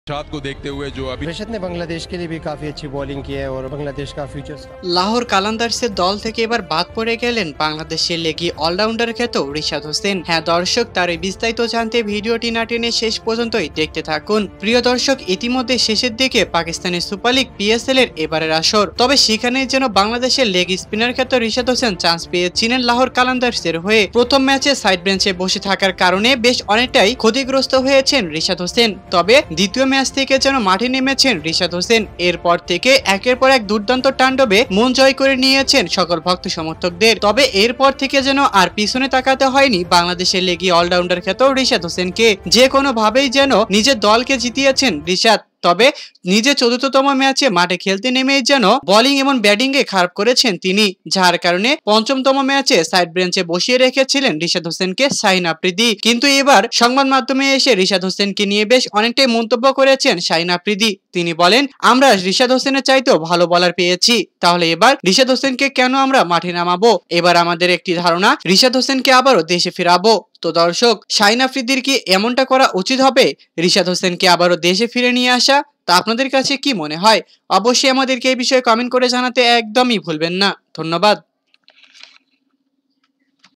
को देखते हुए जो अभी रिशद ने बांग्लादेश के लिए भी काफी अच्छी बॉलिंग की है और बांग्लादेश का फ्यूचर লাহোর কালান্দার্সের দল থেকে এবার বাদ পড়ে গেলেন বাংলাদেশের লেগি অলরাউন্ডার খ্যাত রিশাদ হোসেন। হ্যাঁ দর্শক, তার এই বিস্তারিত জানতে ভিডিওটি না টেনে শেষ পর্যন্তই দেখতে থাকুন। প্রিয় দর্শক, ইতিমধ্যে শেষের দিকে পাকিস্তানের সুপার লিগ পিএসএল এর এবারের আসর, তবে সেখানেই যেন বাংলাদেশের লেগ স্পিনার খ্যাত রিশাদ হোসেন চান্স পেয়েছিলেন লাহোর কালান্দার্সের হয়ে। প্রথম ম্যাচে সাইড বেঞ্চে বসে থাকার কারণে বেশ অনেকটাই ক্ষতিগ্রস্ত হয়েছেন রিশাদ হোসেন, তবে দ্বিতীয় ম্যাচ থেকে যেন মাঠে নেমেছেন রিশাদ হোসেন। এরপর থেকে একের পর এক দুর্দান্ত তাণ্ডবে মন জয় করে নিয়েছেন সকল ভক্ত সমর্থকদের। তবে এরপর থেকে যেন আর পিছনে তাকাতে হয়নি বাংলাদেশের লেগি অলরাউন্ডার খ্যাত রিশাদ হোসেনকে। যে কোনো ভাবেই যেন নিজের দলকে জিতিয়েছেন রিশাদ। তবে নিজে চতুর্থতম ম্যাচে মাঠে খেলতে নেমেই যেন বোলিং এবং ব্যাটিং এ খারাপ করেছেন তিনি, যার কারণে পঞ্চমতম ম্যাচে সাইড বেঞ্চে বসিয়ে রেখেছিলেন রিশাদ হোসেনকে শাহিন আফ্রিদি। কিন্তু এবার সংবাদ মাধ্যমে এসে রিশাদ হোসেনকে নিয়ে বেশ অনেকটাই মন্তব্য করেছেন শাহিন আফ্রিদি। তিনি বলেন, আমরা রিশাদ হোসেনের চাইতেও ভালো বলার পেয়েছি, তাহলে এবার রিশাদ হোসেনকে কেন আমরা মাঠে নামাবো? এবার আমাদের একটি ধারণা, রিশাদ হোসেনকে আবারও দেশে ফিরাবো। তো দর্শক, শাহিন আফ্রিদির কি এমনটা করা উচিত হবে, রিশাদ হোসেনকে আবারও দেশে ফিরে নিয়ে আসা? তা আপনাদের কাছে কি মনে হয়? অবশ্যই আমাদেরকে এই বিষয়ে কমেন্ট করে জানাতে একদমই ভুলবেন না। ধন্যবাদ।